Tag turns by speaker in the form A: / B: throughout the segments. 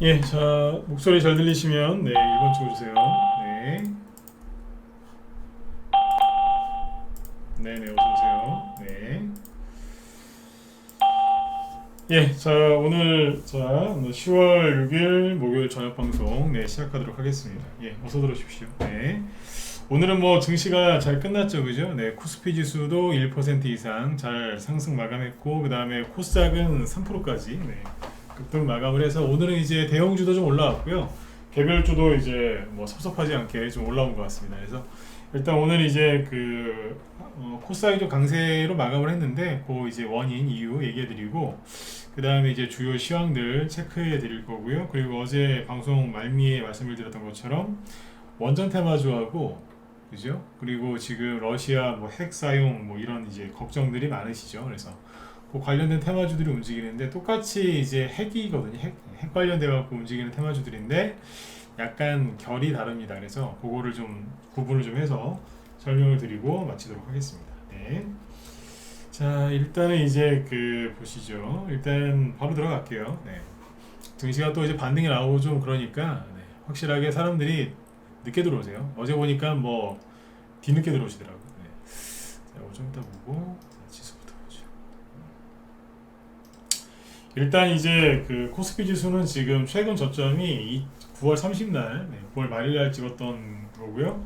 A: 예, 자, 목소리 잘 들리시면, 네, 1번 찍어주세요. 네. 네네, 어서오세요. 네. 예, 자, 오늘, 10월 6일 목요일 저녁 방송, 네, 시작하도록 하겠습니다. 예, 어서 들어오십시오. 네. 오늘은 뭐 증시가 잘 끝났죠, 그죠? 네, 코스피 지수도 1% 이상 잘 상승 마감했고, 그 다음에 코스닥은 3%까지, 네, 급등 마감을 해서 오늘은 이제 대형주도 좀 올라왔고요. 개별주도 이제 뭐 섭섭하지 않게 좀 올라온 것 같습니다. 그래서 일단 오늘 이제 코스닥이 좀 강세로 마감을 했는데 그 이제 원인 이유 얘기해드리고 그 다음에 이제 주요 시황들 체크해드릴 거고요. 그리고 어제 방송 말미에 말씀을 드렸던 것처럼 원전 테마주하고 그죠? 그리고 지금 러시아 뭐 핵 사용 뭐 이런 이제 걱정들이 많으시죠. 그래서 그 관련된 테마주들이 움직이는데 똑같이 이제 핵이거든요. 핵 관련돼 갖고 움직이는 테마주들인데 약간 결이 다릅니다. 그래서 그거를 좀 구분을 좀 해서 설명을 드리고 마치도록 하겠습니다. 네. 자, 일단은 이제 보시죠. 일단 바로 들어갈게요. 네. 증시가 또 이제 반등이 나오고 좀 그러니까 네. 확실하게 사람들이 늦게 들어오세요. 어제 보니까 뭐 뒤늦게 들어오시더라고요. 네. 자, 이거 좀 이따 보고 지수부터 보죠. 일단 이제 코스피 지수는 지금 최근 저점이 9월 30날, 네, 9월 말일날 찍었던 거고요.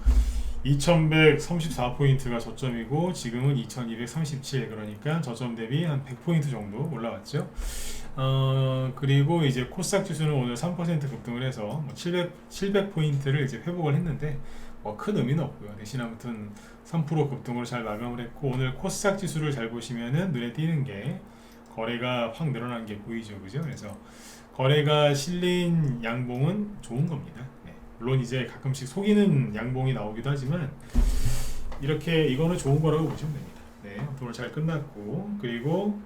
A: 2134포인트가 저점이고 지금은 2237 그러니까 저점 대비 한 100포인트 정도 올라왔죠. 그리고 이제 코스닥 지수는 오늘 3% 급등을 해서 뭐 700포인트를 이제 회복을 했는데 뭐 큰 의미는 없고요. 대신 아무튼 3% 급등으로 잘 마감을 했고 오늘 코스닥 지수를 잘 보시면은 눈에 띄는 게 거래가 확 늘어난 게 보이죠. 그죠? 그래서 거래가 실린 양봉은 좋은 겁니다. 네. 물론 이제 가끔씩 속이는 양봉이 나오기도 하지만 이렇게 이거는 좋은 거라고 보시면 됩니다. 네, 오늘 잘 끝났고 그리고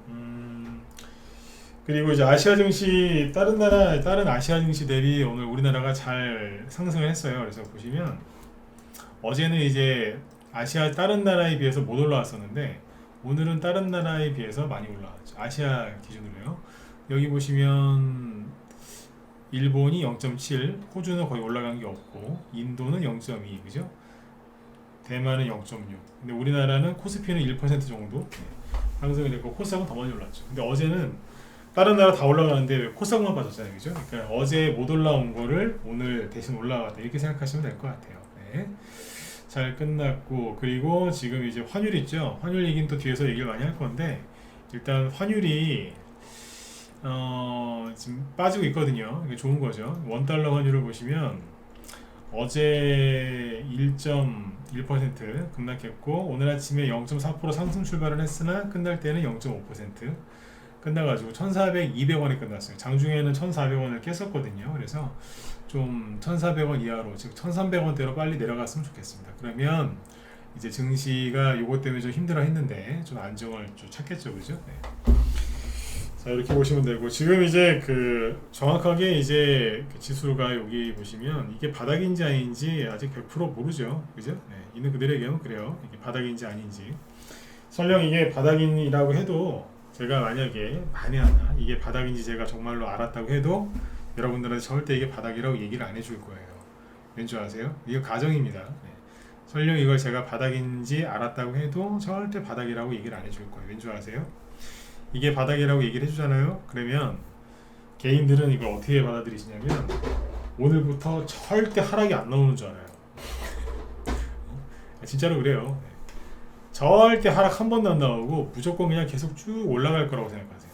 A: 이제 아시아 증시 다른 아시아 증시 대비 오늘 우리나라가 잘 상승을 했어요. 그래서 보시면 어제는 이제 아시아 다른 나라에 비해서 못 올라왔었는데 오늘은 다른 나라에 비해서 많이 올라왔죠. 아시아 기준으로요. 여기 보시면 일본이 0.7, 호주는 거의 올라간 게 없고 인도는 0.2, 그죠? 대만은 0.6. 근데 우리나라는 코스피는 1% 정도 상승이 됐고 코스닥은 더 많이 올랐죠. 근데 어제는 다른 나라 다 올라가는데 왜 코스닥만 빠졌잖아요, 그죠? 그러니까 어제 못 올라온 거를 오늘 대신 올라갔다 이렇게 생각하시면 될 것 같아요. 네. 잘 끝났고 그리고 지금 이제 환율 있죠. 환율 얘기는 또 뒤에서 얘기를 많이 할 건데 일단 환율이 지금 빠지고 있거든요. 이게 좋은 거죠. 원달러 환율을 보시면 어제 1.1% 급락했고 오늘 아침에 0.4% 상승 출발을 했으나 끝날 때는 0.5% 끝나가지고 1,400, 200원에 끝났어요. 장중에는 1,400원을 깼었거든요. 그래서 좀 1,400원 이하로 즉 1,300원대로 빨리 내려갔으면 좋겠습니다. 그러면 이제 증시가 요것 때문에 좀 힘들어 했는데 좀 안정을 좀 찾겠죠, 그죠? 네. 자, 이렇게 보시면 되고 지금 이제 정확하게 이제 지수가 여기 보시면 이게 바닥인지 아닌지 아직 100% 모르죠, 그죠? 네. 있는 그대로 얘기하면 그래요. 이게 바닥인지 아닌지. 설령 이게 바닥이라고 해도 제가 만약에 만약에 이게 바닥인지 제가 정말로 알았다고 해도 여러분들한테 절대 이게 바닥이라고 얘기를 안 해줄 거예요. 왠지 아세요? 이거 가정입니다. 네. 설령 이걸 제가 바닥인지 알았다고 해도 절대 바닥이라고 얘기를 안 해줄 거예요. 왠지 아세요? 이게 바닥이라고 얘기를 해주잖아요. 그러면 개인들은 이걸 어떻게 받아들이시냐면 오늘부터 절대 하락이 안 나오는 줄 알아요. 진짜로 그래요. 절대 하락 한 번도 안 나오고 무조건 그냥 계속 쭉 올라갈 거라고 생각하세요.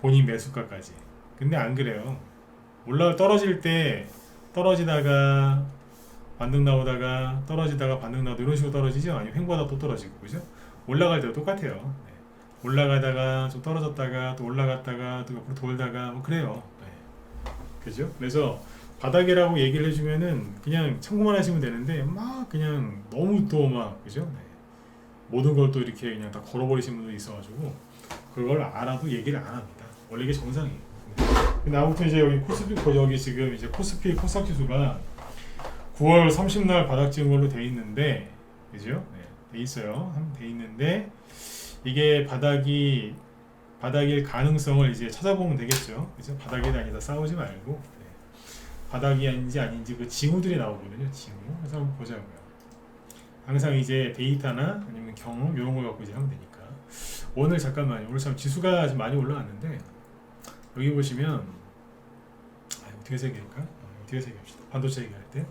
A: 본인 매수가까지. 근데 안 그래요. 떨어질 때 떨어지다가 반등 나오다가 떨어지다가 반등 나오다 이런 식으로 떨어지죠. 아니면 횡보하다 또 떨어지고 그죠? 올라갈 때도 똑같아요. 네. 올라가다가 좀 떨어졌다가 또 올라갔다가 또 옆으로 돌다가 뭐 그래요. 네. 그죠? 그래서 바닥이라고 얘기를 해주면은 그냥 참고만 하시면 되는데 막 그냥 너무 또 막 그죠? 네. 모든 걸 또 이렇게 그냥 다 걸어버리시는 분도 있어가지고 그걸 알아도 얘기를 안 합니다. 원래 이게 정상이에요. 네. 근데 아무튼 이제 여기 지금 이제 코스닥 지수가 9월 30날 바닥 찍은 걸로 돼 있는데 그죠? 네. 돼 있어요. 돼 있는데 이게 바닥이 바닥일 가능성을 이제 찾아보면 되겠죠. 그죠? 바닥에 다니다 싸우지 말고 바닥이 아닌지 아닌지 그 징후들이 나오거든요. 징후. 그래서 한번 보자고요. 항상 이제 데이터나 아니면 경험 이런 걸 갖고 이제 하면 되니까. 오늘 잠깐만요. 오늘 참 지수가 좀 많이 올라왔는데 여기 보시면 어떻게 세개할까? 어떻게 세개합시다. 반도체 얘기할 때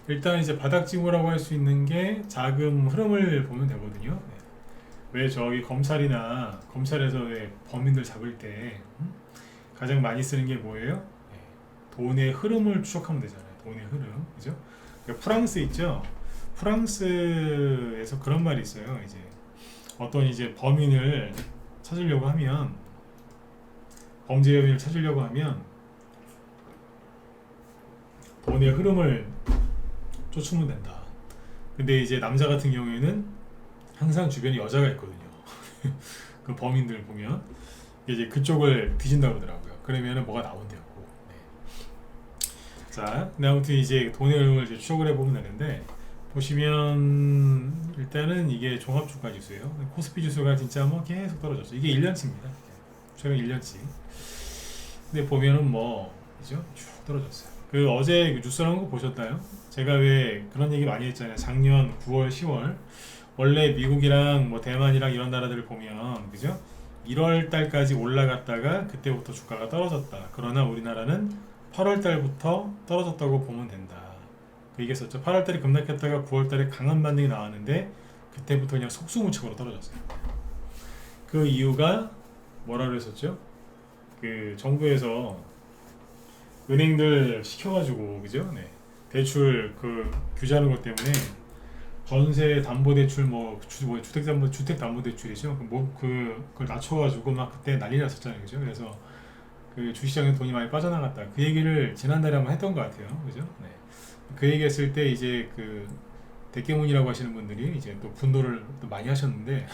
A: 일단 이제 바닥 징후라고 할 수 있는 게 자금 흐름을 보면 되거든요. 네. 왜 저기 검찰에서 왜 범인들 잡을 때 가장 많이 쓰는 게 뭐예요? 네. 돈의 흐름을 추적하면 되잖아요. 돈의 흐름, 그죠? 그러니까 프랑스 있죠? 프랑스에서 그런 말이 있어요. 이제 어떤 이제 범인을 찾으려고 하면 범죄 혐의를 찾으려고 하면 돈의 흐름을 쫓으면 된다. 근데 이제 남자 같은 경우에는 항상 주변에 여자가 있거든요. 그 범인들 보면 이제 그쪽을 뒤진다 그러더라고요. 그러면은 뭐가 나온대요. 네. 자, 근데 아무튼 이제 돈의 흐름을 이제 추적을 해보면 되는데 보시면 일단은 이게 종합주가 지수예요. 코스피 지수가 진짜 뭐 계속 떨어졌죠. 이게 1년치입니다. 최근 1년치. 근데 보면은 뭐 그죠? 쭉 떨어졌어요. 그 어제 뉴스 나온 거 보셨나요? 제가 왜 그런 얘기 많이 했잖아요. 작년 9월, 10월 원래 미국이랑 뭐 대만이랑 이런 나라들을 보면 그죠? 1월 달까지 올라갔다가 그때부터 주가가 떨어졌다. 그러나 우리나라는 8월 달부터 떨어졌다고 보면 된다. 그 얘기했었죠. 8월 달에 급락했다가 9월 달에 강한 반등이 나왔는데 그때부터 그냥 속수무책으로 떨어졌어요. 그 이유가 뭐라 그랬었죠? 그 정부에서 은행들 시켜가지고 그죠? 네. 대출 그 규제하는 것 때문에 전세 담보 대출 주택 담보 대출이죠. 그걸 낮춰가지고 막 그때 난리 났었잖아요, 그죠? 그래서 그 주시장에 돈이 많이 빠져나갔다. 그 얘기를 지난달에 한번 했던 것 같아요, 그죠? 네. 그 얘기했을 때 이제 그 대깨문이라고 하시는 분들이 이제 또 분노를 또 많이 하셨는데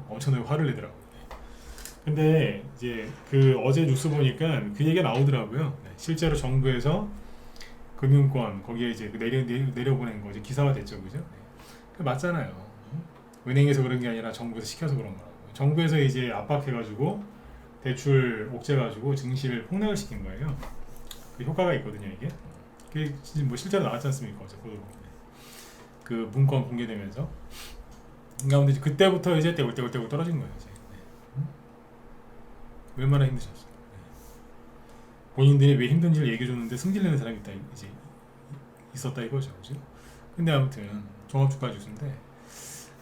A: 엄청나게 화를 내더라고요. 근데 이제 그 어제 뉴스 보니까 그 얘기가 나오더라고요. 네. 실제로 정부에서 금융권 거기에 이제 내려보낸 거 이제 기사화 됐죠, 그죠? 네. 그 맞잖아요. 은행에서 그런 게 아니라 정부에서 시켜서 그런 거라고. 정부에서 이제 압박해가지고 대출 옥죄가지고 증시를 폭락을 시킨 거예요. 그 효과가 있거든요, 이게. 그게 뭐 실제로 나왔지 않습니까? 어제 보도로. 그 문건 공개되면서. 그러니까 근데 그때부터 이제 떼굴떼굴 떨어진 거예요, 이제. 네. 얼마나 힘드셨어요. 네. 본인들이 왜 힘든지를 얘기해줬는데 승질내는 사람이 있었다 이거죠, 그죠? 근데 아무튼 종합주가 지수인데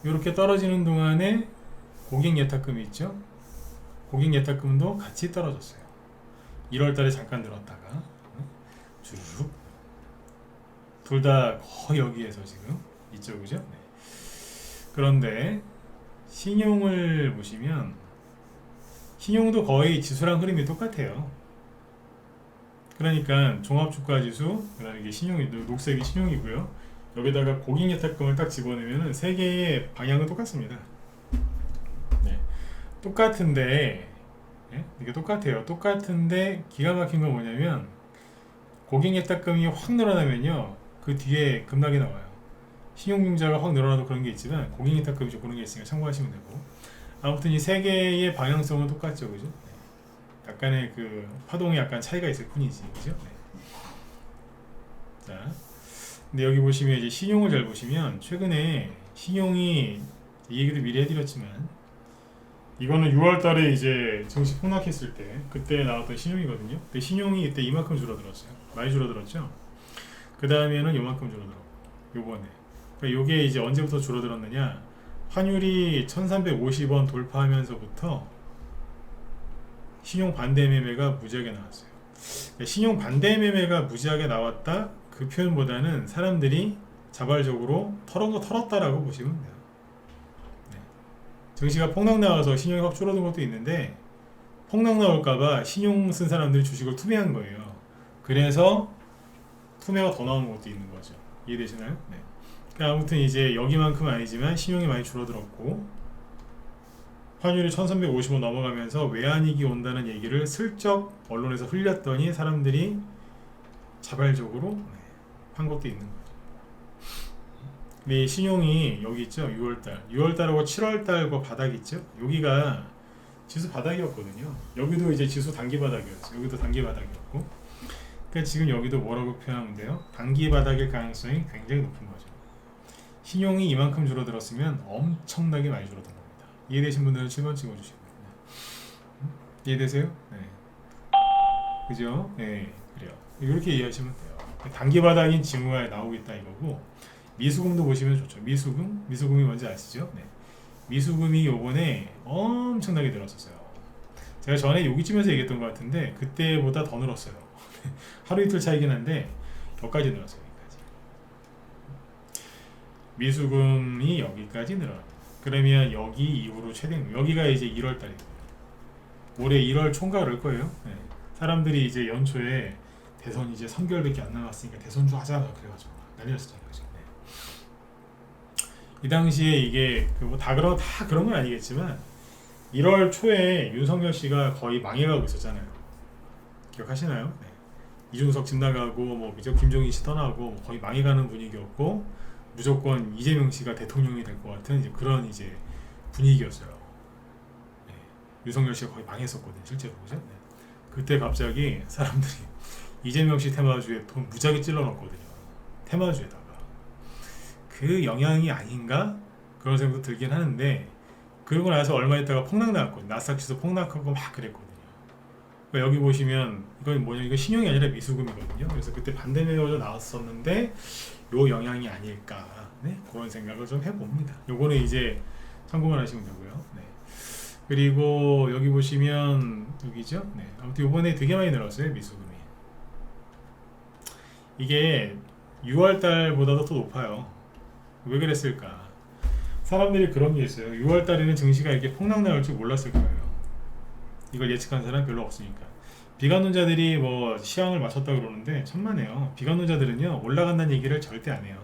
A: 이렇게 떨어지는 동안에 고객 예탁금이 있죠. 고객 예탁금도 같이 떨어졌어요. 1월달에 잠깐 들었다가 주르륵 둘 다 거의 여기에서 지금 있죠, 그죠? 네. 그런데 신용을 보시면 신용도 거의 지수랑 흐름이 똑같아요. 그러니까 종합주가지수, 그다음에 이게 신용이 녹색이 신용이고요. 여기다가 고객 예탁금을 딱 집어넣으면 세 개의 방향은 똑같습니다. 네. 똑같은데, 네? 이게 똑같아요. 똑같은데 기가 막힌 건 뭐냐면 고객 예탁금이 확 늘어나면요, 그 뒤에 급락이 나와요. 신용융자가 확 늘어나도 그런 게 있지만 고객 예탁금이 좀 그런 게 있으니까 참고하시면 되고. 아무튼 이 세 개의 방향성은 똑같죠, 그죠? 네. 약간의 그 파동이 약간 차이가 있을 뿐이지, 그죠? 네. 자, 근데 여기 보시면 이제 신용을 잘 보시면 최근에 신용이 이 얘기도 미리 해드렸지만 이거는 6월달에 이제 증시 폭락했을 때 그때 나왔던 신용이거든요. 근데 신용이 이때 이만큼 줄어들었어요. 많이 줄어들었죠. 그 다음에는 요만큼 줄어들었고 요번에. 그러니까 요게 이제 언제부터 줄어들었느냐? 환율이 1350원 돌파하면서부터 신용 반대 매매가 무지하게 나왔어요. 그러니까 신용 반대 매매가 무지하게 나왔다 그 표현보다는 사람들이 자발적으로 털었다라고 보시면 돼요. 네. 증시가 폭락 나와서 신용이 확 줄어든 것도 있는데 폭락 나올까봐 신용 쓴 사람들이 주식을 투매한 거예요. 그래서 투매가 더 나온 것도 있는 거죠. 이해되시나요? 네. 그러니까 아무튼 이제 여기만큼은 아니지만 신용이 많이 줄어들었고 환율이 1350원 넘어가면서 외환위기 온다는 얘기를 슬쩍 언론에서 흘렸더니 사람들이 자발적으로 한 것도 있는 거죠. 근데 신용이 여기 있죠. 6월달하고 7월달과 바닥 있죠. 여기가 지수 바닥이었거든요. 여기도 이제 지수 단기 바닥이었어요. 여기도 단기 바닥이었고, 그러니까 지금 여기도 뭐라고 표현하면 돼요? 단기 바닥일 가능성이 굉장히 높은 거죠. 신용이 이만큼 줄어들었으면 엄청나게 많이 줄어든 겁니다. 이해되신 분들은 7번 찍어주시고. 이해되세요? 네. 그죠? 네, 그래요. 이렇게 이해하시면 돼요. 단기 바닥인 징후가 나오겠다 이거고, 미수금도 보시면 좋죠. 미수금이 뭔지 아시죠? 네. 미수금이 요번에 엄청나게 늘었었어요. 제가 전에 여기쯤에서 얘기했던 것 같은데 그때보다 더 늘었어요. 하루 이틀 차이긴 한데 여기까지 늘었어요. 여기까지. 미수금이 여기까지 늘어요. 그러면 여기 이후로 최대, 여기가 이제 1월 달이고 올해 1월 총괄을 거예요. 네. 사람들이 이제 연초에 대선 이제 3개월밖에 안 남았으니까 대선주 하자 그래가지고 난리 났었잖아요. 그죠? 네. 이 당시에 이게 다 그런 건 아니겠지만 1월 초에 윤석열 씨가 거의 망해가고 있었잖아요. 기억하시나요? 네. 이준석 집 나가고 뭐 김종인 씨 떠나고 거의 망해가는 분위기였고 무조건 이재명 씨가 대통령이 될 것 같은 이제 그런 이제 분위기였어요. 네. 윤석열 씨가 거의 망했었거든요, 실제로. 그죠? 네. 그때 갑자기 사람들이 이재명 씨 테마주에 돈 무지하게 찔러넣었거든요. 테마주에다가. 그 영향이 아닌가? 그런 생각도 들긴 하는데 그러고 나서 얼마 있다가 폭락 나왔거든요. 나스닥 지수 폭락하고 막 그랬거든요. 그러니까 여기 보시면 이건 뭐냐, 이거 신용이 아니라 미수금이거든요. 그래서 그때 반대 매매가 나왔었는데 요 영향이 아닐까, 네? 그런 생각을 좀 해봅니다. 요거는 이제 참고만 하시면 되고요. 네. 그리고 여기 보시면 여기죠. 네. 아무튼 요번에 되게 많이 늘었어요, 미수금이. 이게 6월 달보다도 더 높아요. 왜 그랬을까? 사람들이 그런 게 있어요. 6월 달에는 증시가 이렇게 폭락 나올 줄 몰랐을 거예요. 이걸 예측한 사람 별로 없으니까. 비관론자들이 뭐 시황을 맞췄다 그러는데 천만에요. 비관론자들은요 올라간다는 얘기를 절대 안 해요.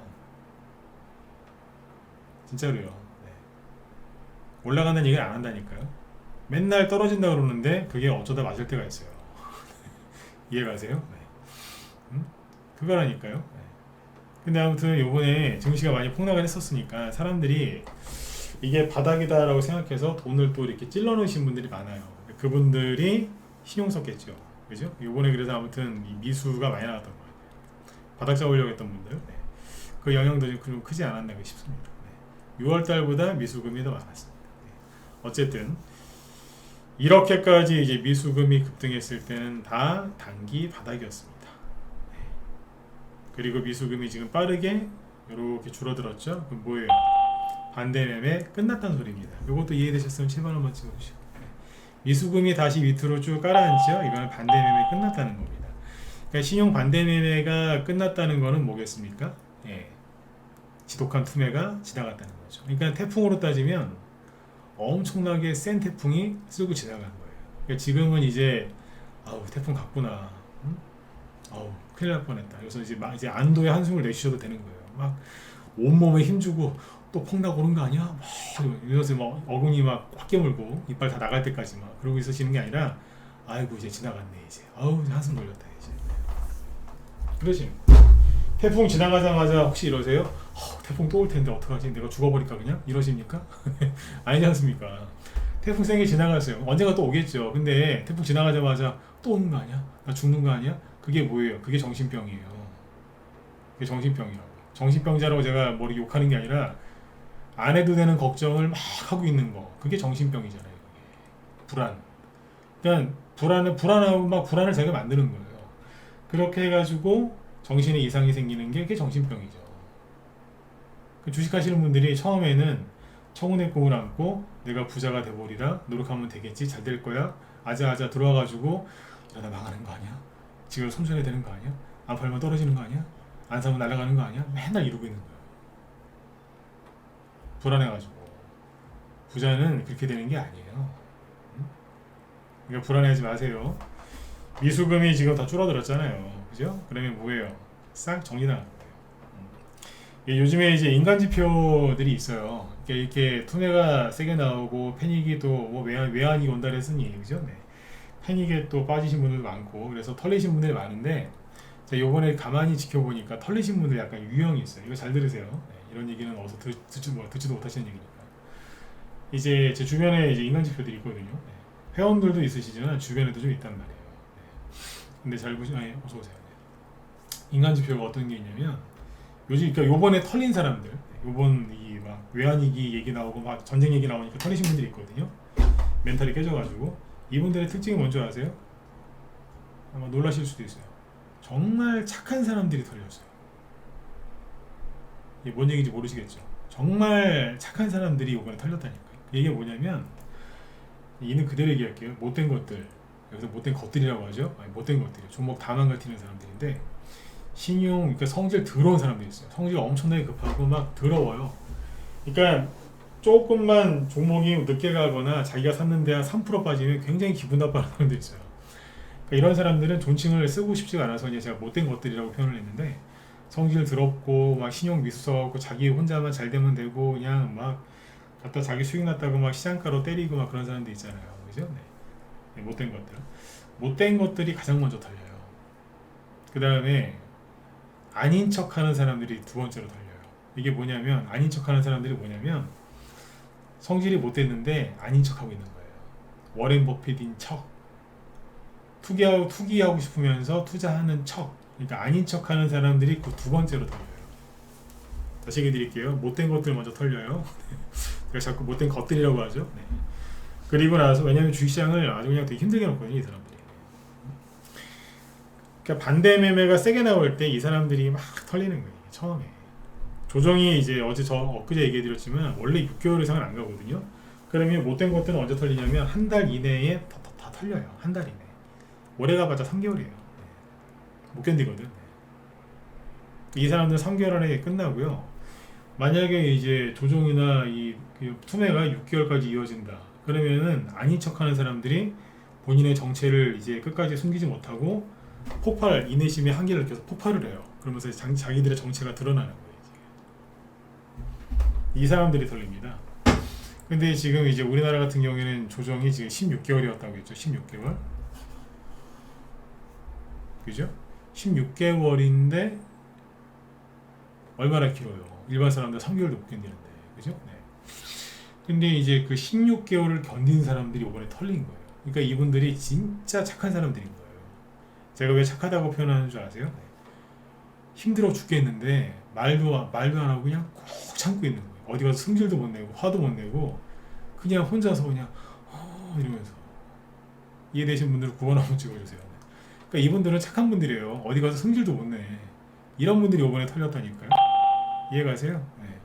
A: 진짜로요. 네. 올라간다는 얘기를 안 한다니까요. 맨날 떨어진다 그러는데 그게 어쩌다 맞을 때가 있어요. 이해가세요? 네. 그거라니까요. 네. 근데 아무튼 요번에 증시가 많이 폭락을 했었으니까 사람들이 이게 바닥이다 라고 생각해서 돈을 또 이렇게 찔러 넣으신 분들이 많아요. 그분들이 신용 썼겠죠. 그죠? 요번에 그래서 아무튼 이 미수가 많이 나왔던 거예요. 바닥 잡으려고 했던 분들. 네. 그 영향도 좀 크지 않았나 싶습니다. 네. 6월 달보다 미수금이 더 많았습니다. 네. 어쨌든 이렇게까지 이제 미수금이 급등했을 때는 다 단기 바닥이었습니다. 네. 그리고 미수금이 지금 빠르게 이렇게 줄어들었죠. 그럼 뭐예요? 반대 매매 끝났다는 소리입니다. 이것도 이해되셨으면 7번 한번 찍어주시고. 미수금이 다시 밑으로 쭉 가라앉죠. 이거는 반대 매매 끝났다는 겁니다. 그러니까 신용 반대 매매가 끝났다는 거는 뭐겠습니까? 예. 지독한 투매가 지나갔다는 거죠. 그러니까 태풍으로 따지면 엄청나게 센 태풍이 쓸고 지나간 거예요. 그러니까 지금은 이제 아우 태풍 갔구나. 응? 아우 큰일 날 뻔했다. 그래서 이제 안도의 한숨을 내쉬셔도 되는 거예요. 막 온몸에 힘주고 또 폭락 오는 거 아니야? 막 이러면서 막 어금니 막 꽉 깨물고 이빨 다 나갈 때까지 막 그러고 있으시는 게 아니라 아이고 이제 지나갔네 이제 아우 한숨 돌렸다 이제 그러시면 태풍 지나가자마자 혹시 이러세요? 태풍 또 올 텐데 어떡하지? 내가 죽어버릴까 그냥? 이러십니까? 아니지 않습니까? 태풍 세게 지나갔어요. 언젠가 또 오겠죠. 근데 태풍 지나가자마자 또 오는 거 아니야? 나 죽는 거 아니야? 그게 뭐예요? 그게 정신병이에요. 그게 정신병이라고. 정신병자라고 제가 머리 욕하는 게 아니라 안 해도 되는 걱정을 막 하고 있는 거. 그게 정신병이잖아요. 그게. 불안. 그러니까 불안하고 막 불안을 자기가 만드는 거예요. 그렇게 해가지고 정신에 이상이 생기는 게 그게 정신병이죠. 그 주식하시는 분들이 처음에는 청혼의 꿈을 안고 내가 부자가 돼버리라 노력하면 되겠지 잘 될 거야 아자아자 들어와가지고 이러다 망하는 거 아니야? 지금 손절해야 되는 거 아니야? 안 팔면 떨어지는 거 아니야? 안 사면 날아가는 거 아니야? 맨날 이러고 있는 거예요. 불안해가지고 부자는 그렇게 되는 게 아니에요. 그러니까 불안해하지 마세요. 미수금이 지금 다 줄어들었잖아요. 그죠? 그러면 뭐예요? 싹 정리당하는 거예요. 요즘에 이제 인간 지표들이 있어요. 이렇게 투매가 세게 나오고 패닉이 또 뭐 외환이 온다 그랬으니 그죠? 네. 패닉에 또 빠지신 분들도 많고 그래서 털리신 분들이 많은데 자, 요번에 가만히 지켜보니까 털리신 분들 약간 유형이 있어요. 이거 잘 들으세요. 네, 이런 얘기는 어디서 듣지도 못하시는 얘기니까. 이제 제 주변에 이제 인간 지표들이 있거든요. 네. 회원들도 있으시지만 주변에도 좀 있단 말이에요. 근데 잘 보시면 어서 오세요. 인간 지표가 어떤 게 있냐면 요즘 그러니까 요번에 털린 사람들, 요번 이 막 외환위기 얘기 나오고 막 전쟁 얘기 나오니까 털리신 분들이 있거든요. 멘탈이 깨져가지고 이분들의 특징이 뭔지 아세요? 아마 놀라실 수도 있어요. 정말 착한 사람들이 털렸어요. 이게 뭔 얘기인지 모르시겠죠? 정말 착한 사람들이 이번에 털렸다니까요. 이게 뭐냐면 있는 그대로 얘기할게요. 못된 것들, 여기서 못된 것들이라고 하죠. 아니, 못된 것들이요. 종목 다 망가뜨리는 사람들인데 신용, 그러니까 성질 더러운 사람들이 있어요. 성질 엄청나게 급하고 막 더러워요. 그러니까 조금만 종목이 늦게 가거나 자기가 샀는데 한 3% 빠지면 굉장히 기분 나빠하는 사람들이 있어요. 그러니까 이런 사람들은 존칭을 쓰고 싶지가 않아서 이제 제가 못된 것들이라고 표현을 했는데 성질 더럽고 막 신용 미수서고 자기 혼자만 잘 되면 되고 그냥 막 갖다 자기 수익 났다고 막 시장가로 때리고 막 그런 사람들 있잖아요. 그죠? 네. 못된 것들. 못된 것들이 가장 먼저 털려요. 그 다음에 아닌 척하는 사람들이 두 번째로 털려요. 이게 뭐냐면 아닌 척하는 사람들이 뭐냐면 성질이 못됐는데 아닌 척하고 있는 거예요. 워렌 버핏인 척. 투기하고 싶으면서 투자하는 척. 그러니까 아닌 척하는 사람들이 그 두 번째로 털려요. 다시 얘기 드릴게요. 못된 것들 먼저 털려요. 제가 자꾸 못된 것들이라고 하죠. 네. 그리고 나서 왜냐하면 주식시장을 아주 그냥 되게 힘들게 놓거든요, 이 사람들이. 그러니까 반대 매매가 세게 나올 때 이 사람들이 막 털리는 거예요. 처음에 조정이 이제 엊그제 얘기해드렸지만 원래 6개월 이상은 안 가거든요. 그러면 못된 것들은 언제 털리냐면 한 달 이내에 다 털려요. 한 달 이내. 올해 가봤자 3개월이에요. 못 견디거든. 이 사람들은 3개월 안에 끝나고요. 만약에 이제 조정이나 이 투매가 6개월까지 이어진다. 그러면은 아닌 척하는 사람들이 본인의 정체를 이제 끝까지 숨기지 못하고 인내심의 한계를 느껴서 폭발을 해요. 그러면서 자기들의 정체가 드러나는 거예요. 이 사람들이 털립니다. 근데 지금 이제 우리나라 같은 경우에는 조정이 지금 16개월이었다고 했죠. 16개월. 그죠? 16개월인데 얼마나 길어요. 일반 사람들 3개월도 못 견디는데. 그죠? 네. 근데 이제 그 16개월을 견딘 사람들이 이번에 털린 거예요. 그러니까 이분들이 진짜 착한 사람들인 거예요. 제가 왜 착하다고 표현하는 줄 아세요? 네. 힘들어 죽겠는데 말도 안 하고 그냥 꾹 참고 있는 거예요. 어디 가서 승질도 못 내고 화도 못 내고 그냥 혼자서 그냥 이러면서. 이해되신 분들은 9번 한번 찍어주세요. 그러니까 이분들은 착한 분들이에요. 어디 가서 승질도 못 내. 이런 분들이 이번에 털렸다니까요. 이해가세요? 네.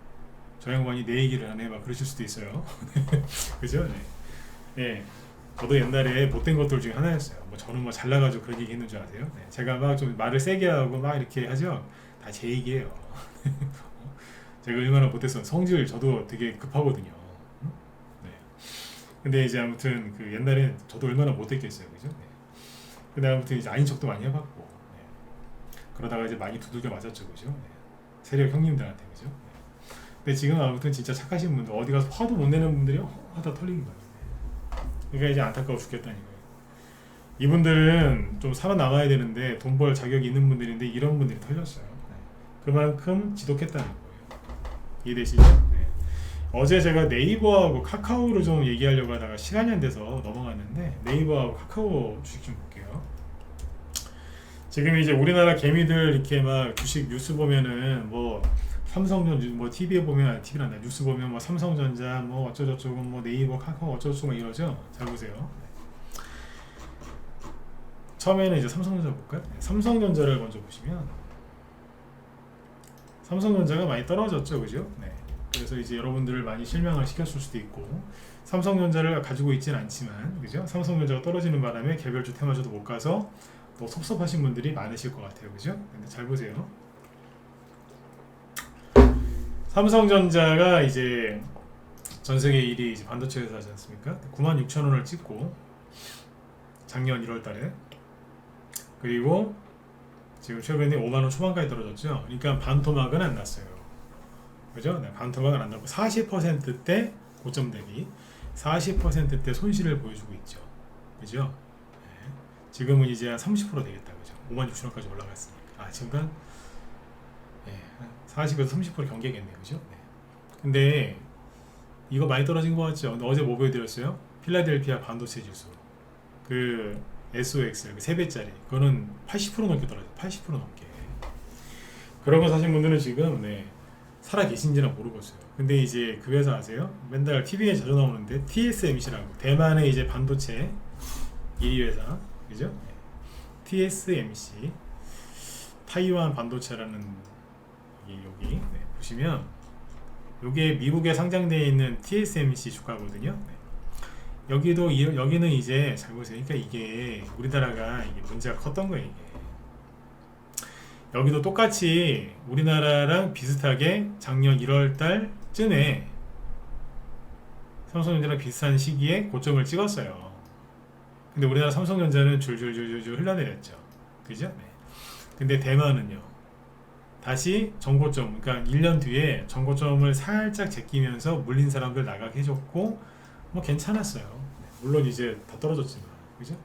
A: 저 양반이 내 얘기를 하네 막 그러실 수도 있어요. 그죠? 네. 네. 저도 옛날에 못된 것들 중에 하나였어요. 뭐 저는 뭐 잘나가지고 그런 얘기 했는 줄 아세요? 네. 제가 막 좀 말을 세게 하고 막 이렇게 하죠. 다 제 얘기예요. 제가 얼마나 못했어. 성질 저도 되게 급하거든요. 네. 근데 이제 아무튼 그 옛날에 저도 얼마나 못했겠어요, 그죠? 네. 근데 아무튼 이제 아닌 척도 많이 해봤고, 네. 그러다가 이제 많이 두들겨 맞았죠, 그죠? 네. 세력 형님들한테, 그죠? 네. 근데 지금 아무튼 진짜 착하신 분들, 어디 가서 화도 못 내는 분들이 하다 털린 거예요. 네. 그러니까 이제 안타까워 죽겠다는 거예요. 이분들은 좀 살아남아야 되는데 돈 벌 자격이 있는 분들인데 이런 분들이 털렸어요. 네. 그만큼 지독했다는 거예요. 이해되시죠? 네. 어제 제가 네이버하고 카카오를 좀 얘기하려고 하다가 시간이 안 돼서 넘어갔는데 네이버하고 카카오 주식 좀 볼게요. 지금 이제 우리나라 개미들 이렇게 막 주식 뉴스 보면은 뭐 삼성전자 뭐 TV에 보면 TV란다 뉴스 보면 뭐 삼성전자 뭐 어쩌저쩌고 뭐 네이버 카카오 어쩌저쩌고 이러죠. 잘 보세요. 처음에는 이제 삼성전자 볼까요? 삼성전자를 먼저 보시면 삼성전자가 많이 떨어졌죠, 그죠? 네. 그래서 이제 여러분들을 많이 실망을 시켰을 수도 있고 삼성전자를 가지고 있지는 않지만, 그죠? 삼성전자가 떨어지는 바람에 개별주 테마주도 못 가서 또 섭섭하신 분들이 많으실 것 같아요, 그죠? 근데 잘 보세요. 삼성전자가 이제 전 세계 1위 이제 반도체 회사지 않습니까? 96,000원을 찍고 작년 1월달에 그리고 지금 최근에 5만원 초반까지 떨어졌죠. 그러니까 반토막은 안 났어요. 그죠? 네, 반토막은 안 나고 40%대 고점 대비 40%대 손실을 보여주고 있죠. 그죠? 네. 지금은 이제 한 30% 되겠다. 그죠? 56,000원까지 올라갔으니까. 지금 네, 40에서 30% 경계겠네요. 그죠? 네. 근데 이거 많이 떨어진 것 같죠? 어제 뭐 보여드렸어요? 필라델피아 반도체 지수. 그 SOX 그 3배짜리 그거는 80% 넘게 떨어져요. 80% 넘게. 그런 거 사신 분들은 지금 살아 계신지는 모르겠어요. 근데 이제 그 회사 아세요? 맨날 TV에 자주 나오는데 TSMC라고 대만의 이제 반도체 1위 회사 그죠? TSMC 타이완 반도체라는 여기 보시면 요게 미국에 상장되어 있는 TSMC 주가거든요. 여기는 이제 잘 보세요. 그러니까 이게 우리나라가 이게 문제가 컸던 거예요. 이게. 여기도 똑같이 우리나라랑 비슷하게 작년 1월 달쯤에 삼성전자랑 비슷한 시기에 고점을 찍었어요. 근데 우리나라 삼성전자는 줄줄줄줄 흘러내렸죠. 그죠? 네. 근데 대만은요. 다시 전고점, 그러니까 1년 뒤에 전고점을 살짝 제끼면서 물린 사람들 나가게 해줬고 뭐 괜찮았어요. 물론 이제 다 떨어졌지만, 그죠?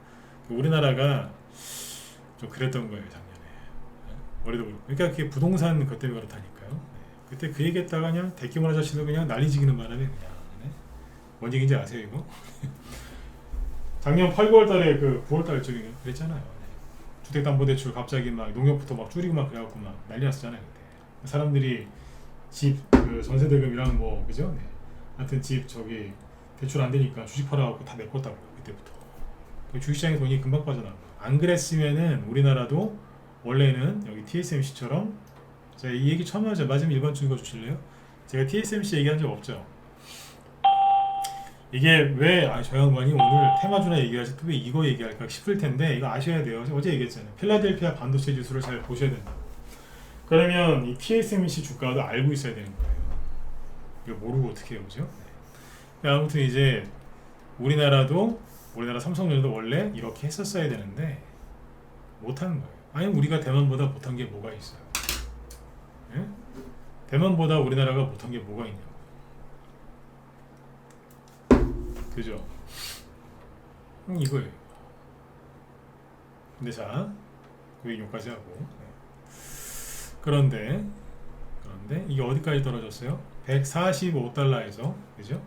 A: 우리나라가 좀 그랬던 거예요 작년에. 머리도 그렇고. 그러니까 그게 부동산 것 때문에 그렇다니까요. 그때 그 얘기했다가 그냥 대규모 아저씨도 그냥 난리지기는 바람에 그냥. 뭔 얘기인지 아세요 이거? 작년 8, 9월 달에 그 9월 달쯤에 그랬잖아요. 주택담보대출 갑자기 막 농협부터 막 줄이고 막 그래갖고 막 난리 났었잖아요 그때. 사람들이 집 그 전세대금이랑 뭐 그죠? 하여튼 집 저기 대출 안 되니까 주식 팔아갖고 다 메꿨다고요 그때부터. 그 주식시장에 돈이 금방 빠져나간 거예요. 안 그랬으면은 우리나라도 원래는 여기 TSMC처럼 제가 이 얘기 처음 하죠. 맞으면 일반 줄 읽어주실래요? 제가 TSMC 얘기한 적 없죠. 이게 왜 저 양반이 오늘 테마주나 얘기하지 또 왜 이거 얘기할까 싶을 텐데 이거 아셔야 돼요. 어제 얘기했잖아요. 필라델피아 반도체 지수를 잘 보셔야 된다. 그러면 이 TSMC 주가도 알고 있어야 되는 거예요. 이거 모르고 어떻게 해요, 그죠? 아무튼 이제 우리나라 삼성전자도 원래 이렇게 했었어야 되는데 못하는 거예요. 아니 우리가 대만보다 못한 게 뭐가 있어요? 예? 대만보다 우리나라가 못한 게 뭐가 있냐고. 그죠? 이거예요. 근데 자, 그 얘기까지 하고. 그런데 이게 어디까지 떨어졌어요? 145달러에서 그죠?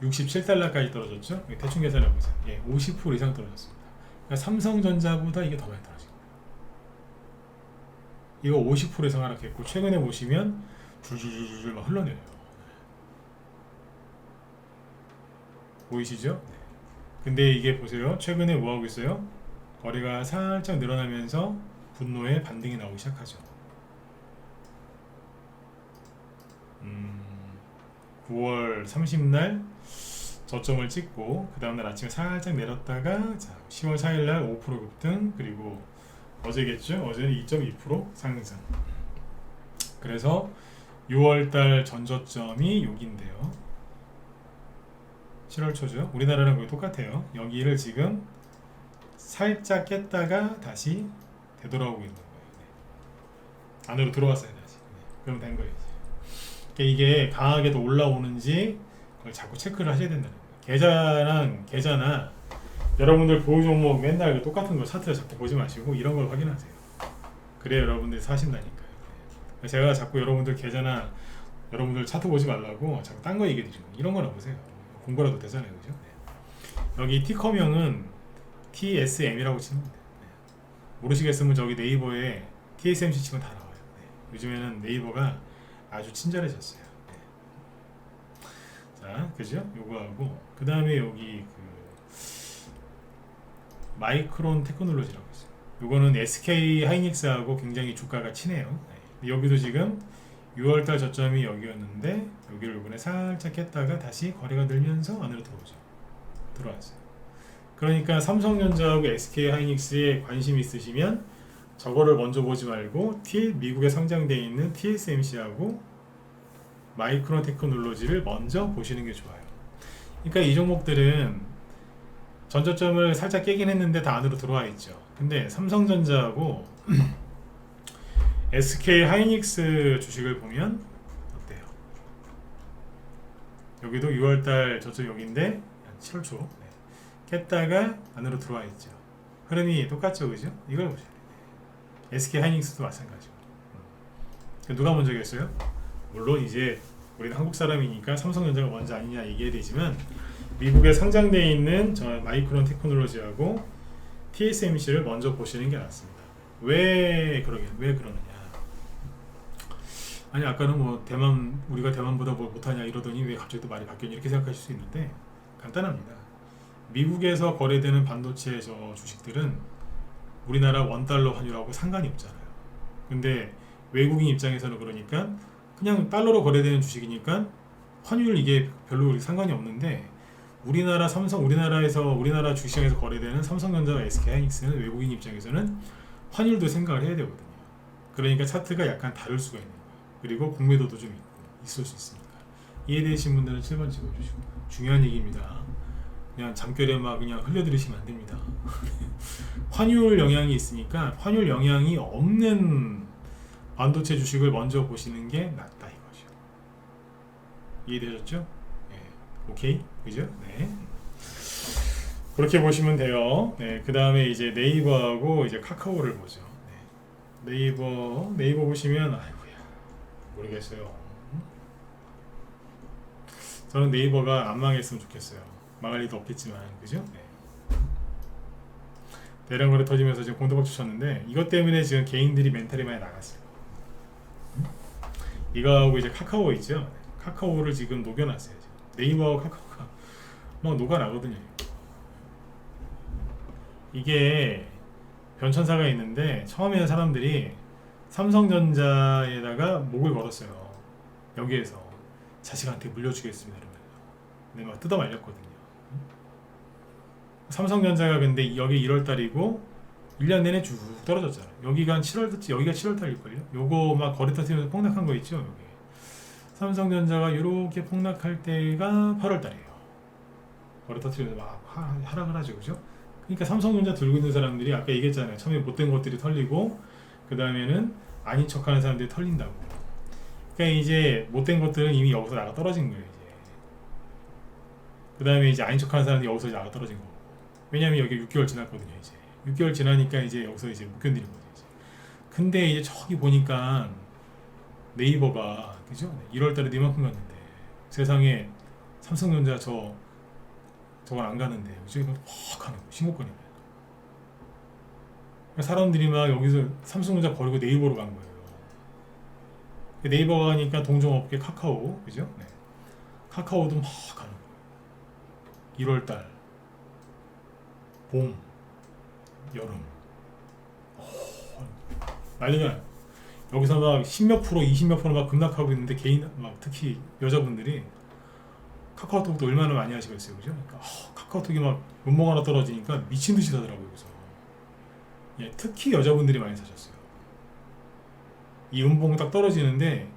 A: 67달러까지 떨어졌죠? 대충 계산해 보세요. 50% 이상 떨어졌습니다. 그러니까 삼성전자보다 이게 더 많이 떨어진 거예요. 이거 50% 이상 하락했고 최근에 보시면 줄줄줄줄 막 흘러내려요. 보이시죠? 근데 이게 보세요. 최근에 뭐 하고 있어요? 거래가 살짝 늘어나면서 분노의 반등이 나오기 시작하죠. 9월 30날 저점을 찍고 그 다음날 아침에 살짝 내렸다가 10월 4일날 5% 급등 그리고 어제겠죠? 어제는 2.2% 상승. 그래서 6월달 전저점이 여기인데요. 7월 초죠. 우리나라랑 거의 똑같아요. 여기를 지금 살짝 깼다가 다시 되돌아오고 있는 거예요. 안으로 들어왔어요 다시. 그럼 된 거예요. 이게 강하게 더 올라오는지 그걸 자꾸 체크를 하셔야 된다는 거예요. 계좌나 여러분들 보유 종목 맨날 똑같은 거 차트를 자꾸 보지 마시고 이런 걸 확인하세요. 그래야 여러분들이 사신다니까요. 제가 자꾸 여러분들 계좌나 여러분들 차트 보지 말라고 자꾸 딴 거 얘기해 드리는 이런 거나 보세요. 공부라도 되잖아요, 그죠? 여기 티커명은 TSM이라고 치면 돼요. 모르시겠으면 저기 네이버에 TSMC 치면 다 나와요. 요즘에는 네이버가 아주 친절해졌어요. 자, 그죠? 요거하고 그 다음에 여기 마이크론 테크놀로지라고 있어요. 요거는 SK 하이닉스하고 굉장히 주가가 친해요. 여기도 지금 6월달 저점이 여기였는데 여기를 이번에 살짝 깼다가 다시 거래가 늘면서 안으로 들어왔어요. 그러니까 삼성전자하고 SK 하이닉스에 관심 있으시면 저거를 먼저 보지 말고 미국에 상장되어 있는 TSMC하고 마이크론 테크놀로지를 먼저 보시는 게 좋아요. 그러니까 이 종목들은 전저점을 살짝 깨긴 했는데 다 안으로 들어와 있죠. 근데 삼성전자하고 SK 하이닉스 주식을 보면 어때요? 여기도 6월달 저점 여기인데 7월 초 깼다가 안으로 들어와 있죠. 흐름이 똑같죠, 그죠? 이걸 보셔야 돼요. SK 하이닉스도 마찬가지고. 누가 먼저겠어요? 물론 이제 우리는 한국 사람이니까 삼성전자가 먼저 아니냐 얘기해야 되지만 미국에 상장되어 있는 저 마이크론 테크놀로지하고 TSMC를 먼저 보시는 게 낫습니다. 왜 그러느냐? 아니 아까는 뭐 대만 우리가 대만보다 뭐 못하냐 이러더니 왜 갑자기 또 말이 바뀌었냐 이렇게 생각하실 수 있는데 간단합니다. 미국에서 거래되는 반도체 저 주식들은 우리나라 원달러 환율하고 상관이 없잖아요. 근데 외국인 입장에서는 그러니까 그냥 달러로 거래되는 주식이니까 환율 이게 별로 상관이 없는데 우리나라 우리나라 주식시장에서 거래되는 삼성전자와 SK하이닉스는 외국인 입장에서는 환율도 생각을 해야 되거든요. 그러니까 차트가 약간 다를 수가 있는 거예요. 그리고 공매도도 좀 있을 수 있습니다. 이해되신 분들은 7번 찍어주시고 중요한 얘기입니다. 그냥 잠결에 막 그냥 흘려들으시면 안 됩니다. 환율 영향이 있으니까 환율 영향이 없는 반도체 주식을 먼저 보시는 게 낫다 이거죠. 이해되셨죠? 네. 오케이? 그죠? 네. 그렇게 보시면 돼요. 네. 그 다음에 이제 네이버하고 이제 카카오를 보죠. 네. 네이버 보시면 아이고야 모르겠어요. 저는 네이버가 안 망했으면 좋겠어요. 망할 리도 없겠지만 그죠? 네. 대량 거래 터지면서 지금 공도박질 쳤는데 이것 때문에 지금 개인들이 멘탈이 많이 나갔어요. 이거하고 이제 카카오 있죠? 카카오를 지금 녹여놨어요. 지금. 네이버하고 카카오가 막 녹아나거든요. 이게 변천사가 있는데 처음에는 사람들이 삼성전자에다가 목을 걸었어요. 여기에서 자식한테 물려주겠습니다 이러면서. 근데 막 뜯어 말렸거든요. 삼성전자가 근데 여기 1월달이고 1년 내내 쭉 떨어졌잖아. 여기가 7월달일걸요. 요거 막 거래 터지면서 폭락한 거 있죠. 여기. 삼성전자가 이렇게 폭락할 때가 8월달이에요. 거래 터지면서 막 하락을 하죠, 그죠? 그러니까 삼성전자 들고 있는 사람들이 아까 얘기했잖아요. 처음에 못된 것들이 털리고 그 다음에는 아닌 척하는 사람들이 털린다고. 그러니까 이제 못된 것들은 이미 여기서 나가 떨어진 거예요. 이제. 그 다음에 이제 아닌 척하는 사람들이 여기서 나가 떨어진 거고. 왜냐면 여기 6개월 지났거든요. 이제 6개월 지나니까 이제 여기서 이제 못 견디는 거죠. 이제. 근데 이제 저기 보니까 네이버가 그죠? 1월달에 이만큼 갔는데 세상에 삼성전자 저건 안 가는데 그죠? 이거 확 가는 거예요. 신고권이면. 사람들이 막 여기서 삼성전자 버리고 네이버로 간 거예요. 네이버 가니까 동종업계 카카오 그죠? 네. 카카오도 막 가는 거예요. 1월달 봄 여름 난리가 나요. 여기서 막 10몇 프로 20몇 프로 막 급락하고 있는데 개인 막 특히 여자분들이 카카오톡도 얼마나 많이 하시겠어요 그죠? 그러니까 카카오톡이 막 문봉 하나 떨어지니까 미친듯이 사더라고요. 그래서 예, 특히 여자분들이 많이 사셨어요. 이 음봉 딱 떨어지는데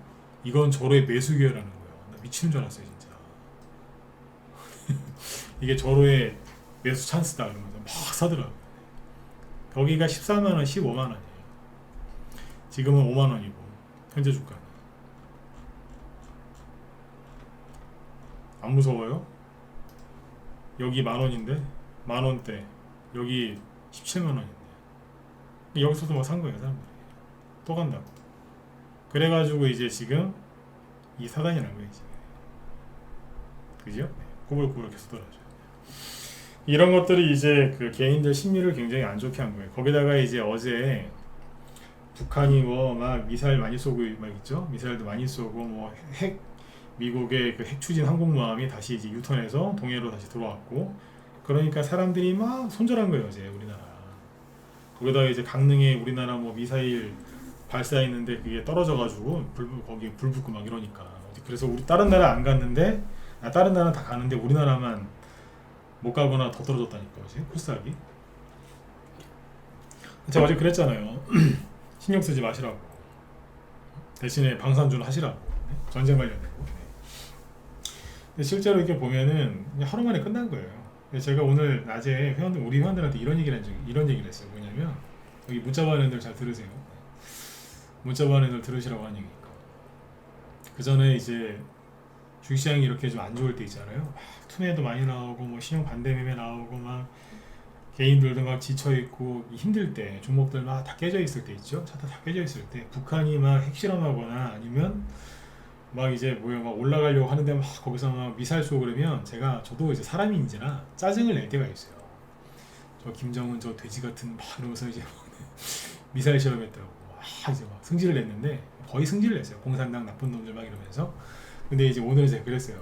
A: 이건 저로의 매수 기회라는 거예요. 나 미치는 줄 알았어요 진짜. 이게 저로의 매수 찬스다 이러면서 막 사더라고요. 거기가 14만원 15만원이에요. 지금은 5만원이고 현재 주가는. 안 무서워요? 여기 만원인데 만원대 여기 17만원인데 여기서도 뭐 산 거예요 사람들이. 또 간다고. 그래가지고 이제 지금 이 사단이 난 거예요 지금. 그죠? 네. 꾸불꾸불 계속 떨어져요. 이런 것들이 이제 그 개인들 심리를 굉장히 안 좋게 한 거예요. 거기다가 이제 어제 북한이 뭐 막 미사일 많이 쏘고 막 있죠. 미사일도 많이 쏘고 뭐 미국의 그 핵 추진 항공모함이 다시 이제 유턴해서 동해로 다시 들어왔고 그러니까 사람들이 막 손절한 거예요 어제 우리나라. 거기다가 이제 강릉에 우리나라 뭐 미사일 발사했는데 그게 떨어져가지고 거기에 불 붙고 막 이러니까 그래서 우리 다른 나라 안 갔는데 다른 나라는 다 가는데 우리나라만 못 가거나 더 떨어졌다니까 어제 코스닥이. 제가 어제 그랬잖아요. 신경 쓰지 마시라고. 대신에 방산준 하시라고. 네? 전쟁 관련되고. 네. 근데 실제로 이렇게 보면은 하루 만에 끝난 거예요. 근데 제가 오늘 낮에 우리 회원들한테 이런 얘기를 했어요. 뭐냐면 여기 문자 받는 애들 잘 들으세요. 문자 받는 애들 들으시라고 하는 얘기니까. 그 전에 이제 주식시장이 이렇게 좀 안 좋을 때 있잖아요. 막 투매도 많이 나오고 뭐 신용 반대매매 나오고 막 개인들도 막 지쳐있고 힘들 때 종목들 막 다 깨져 있을 때 있죠. 차트 다 깨져 있을 때 북한이 막 핵실험하거나 아니면 막 이제 뭐야 막 올라가려고 하는데 막 거기서 막 미사일 쏘고 그러면 저도 이제 사람인지라 짜증을 낼 때가 있어요. 저 김정은 저 돼지 같은 막 이러면서 이제 미사일 실험했다고 이제 막 승질을 냈는데 거의 승질을 냈어요. 공산당 나쁜 놈들 막 이러면서. 근데 이제 오늘 이제 그랬어요.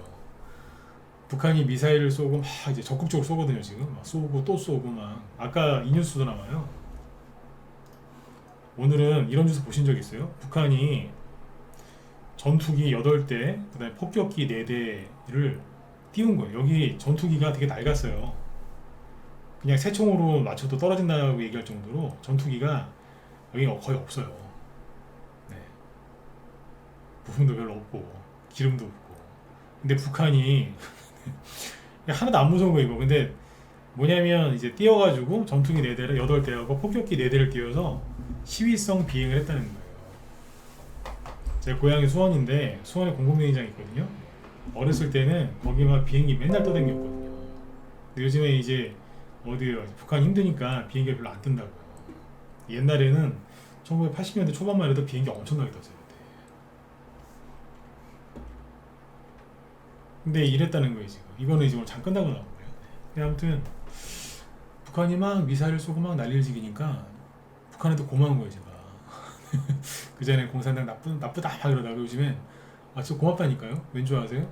A: 북한이 미사일을 쏘고 막 이제 적극적으로 쏘거든요. 지금 막 쏘고 또 쏘고 막 아까 이 뉴스도 나와요. 오늘은 이런 뉴스 보신 적 있어요? 북한이 전투기 8대, 그 다음에 폭격기 4대를 띄운 거예요. 여기 전투기가 되게 낡았어요. 그냥 새총으로 맞춰도 떨어진다고 얘기할 정도로 전투기가 여기 거의 없어요. 네. 부품도 별로 없고 기름도 없고. 근데 북한이 하나도 안 무서운 거 이거. 근데 뭐냐면 이제 띄워가지고 전투기 4대를 8대하고 폭격기 4대를 띄워서 시위성 비행을 했다는 거예요. 제 고향이 수원인데 수원에 공군비행장이 있거든요. 어렸을 때는 거기 막 비행기 맨날 떠다녔거든요. 근데 요즘에 이제 어디요? 북한 힘드니까 비행기가 별로 안 뜬다고요. 옛날에는 1980년대 초반만 해도 비행기 엄청나게 떴어요. 근데 이랬다는 거예요 지금. 이거는 이제 오늘 잠깐 나고 나온 거예요. 아무튼 북한이 막 미사일을 쏘고 막 난리를 지기니까 북한한테 고마운 거예요 제가. 그 전에 공산당 나쁘다 막 이러다가 요즘엔 진짜 고맙다니까요. 왠 줄 아세요?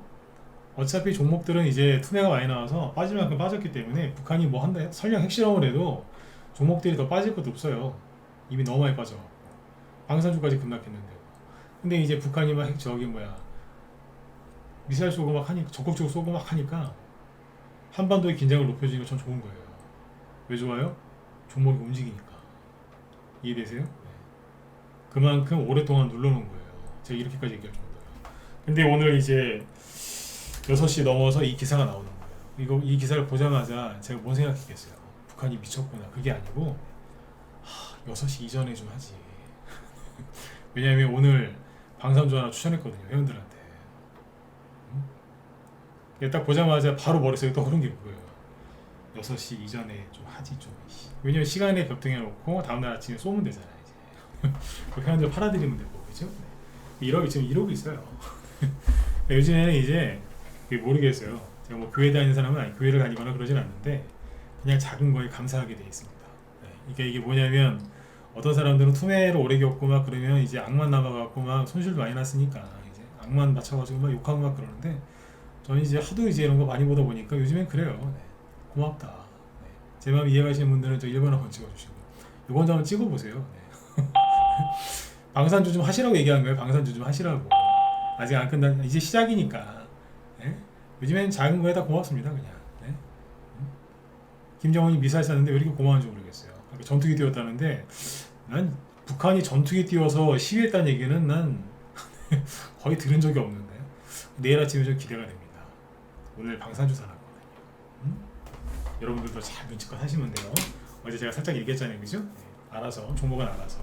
A: 어차피 종목들은 이제 투매가 많이 나와서 빠질 만큼 빠졌기 때문에 북한이 뭐 한다 설령 핵실험을 해도 종목들이 더 빠질 것도 없어요. 이미 너무 많이 빠져갖고 방산주까지 급락했는데. 근데 이제 북한이 막 미사일 쏘고 막 하니까 적극적으로 쏘고 막 하니까 한반도의 긴장을 높여주니까 전 좋은 거예요. 왜 좋아요? 종목이 움직이니까. 이해되세요? 네. 그만큼 오랫동안 눌러놓은 거예요. 제가 이렇게까지 얘기할 정도예요. 근데 오늘 이제 6시 넘어서 이 기사가 나오는 거예요. 이 기사를 보자마자 제가 뭔 생각했겠어요? 북한이 미쳤구나. 그게 아니고 6시 이전에 좀 하지. 왜냐하면 오늘 방산주 하나 추천했거든요. 회원들한테. 딱 보자마자 바로 머릿속에 떠오른 게 뭐예요? 6시 이전에 좀 하지 좀. 왜냐면 시간에 겹등해 놓고 다음날 아침에 쏘면 되잖아요. 이제. 그 회원들 팔아드리면 되고 그죠? 지금 이러고 있어요. 요즘에는 이제 모르겠어요. 제가 뭐 교회 다니는 사람은 아니 교회를 다니거나 그러진 않는데 그냥 작은 거에 감사하게 되어 있습니다. 이게 뭐냐면 어떤 사람들은 투매를 오래 겪고 막 그러면 이제 악만 남아갖고 막 손실도 많이 났으니까 이제 악만 맞춰가지고 막 욕하고 막 그러는데 저는 이제 하도 이제 이런 거 많이 보다 보니까 요즘엔 그래요. 고맙다. 제 마음 이해가시는 분들은 저 1번 한번 찍어주시고 이건 한번 찍어보세요. 방산주 좀 하시라고 얘기한 거예요. 방산주 좀 하시라고. 아직 안 끝난 이제 시작이니까. 요즘엔 작은 거에 다 고맙습니다. 그냥. 김정은이 미사일 쐈는데 왜 이렇게 고마운지 모르겠어요. 전투기 띄웠다는데 난 북한이 전투기 띄워서 시위했다는 얘기는 난 거의 들은 적이 없는데 내일 아침에 좀 기대가 됩니다. 오늘 방산주 사놨거든요. 여러분들도 잘 눈치껏 하시면 돼요. 어제 제가 살짝 얘기했잖아요. 그죠? 알아서 종목은 알아서.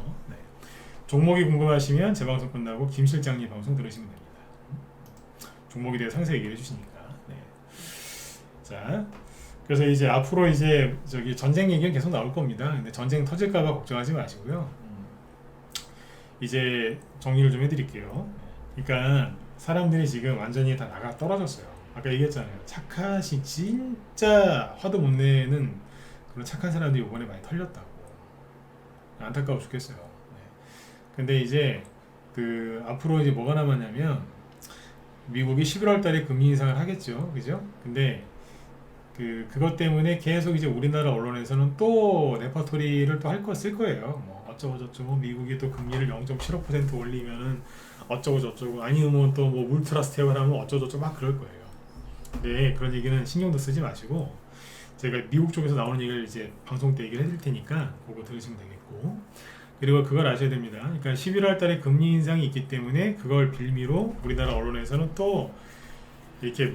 A: 종목이 궁금하시면 제 방송 끝나고 김 실장님 방송 들으시면 됩니다. 종목에 대해 상세히 얘기해 주시니까. 자, 그래서 이제 앞으로 이제 전쟁 얘기는 계속 나올 겁니다. 근데 전쟁 터질까봐 걱정하지 마시고요. 이제 정리를 좀 해드릴게요. 그러니까 사람들이 지금 완전히 다 나가 떨어졌어요. 아까 얘기했잖아요. 진짜 화도 못 내는 그런 착한 사람들이 이번에 많이 털렸다고. 안타까워 죽겠어요. 근데 이제 앞으로 이제 뭐가 남았냐면 미국이 11월 달에 금리 인상을 하겠죠. 그죠? 근데 그것 때문에 계속 이제 우리나라 언론에서는 또 레퍼토리를 또 할 거 쓸 거예요. 뭐 어쩌고 저쩌고 미국이 또 금리를 0.75% 올리면은 어쩌고 저쩌고 아니면 또 뭐 울트라 스텝을 하면 어쩌고 저쩌고 막 그럴 거예요. 네, 그런 얘기는 신경도 쓰지 마시고 제가 미국 쪽에서 나오는 얘기를 이제 방송 때 얘기를 해드릴 테니까 그거 들으시면 되겠고 그리고 그걸 아셔야 됩니다. 그러니까 11월 달에 금리 인상이 있기 때문에 그걸 빌미로 우리나라 언론에서는 또 이렇게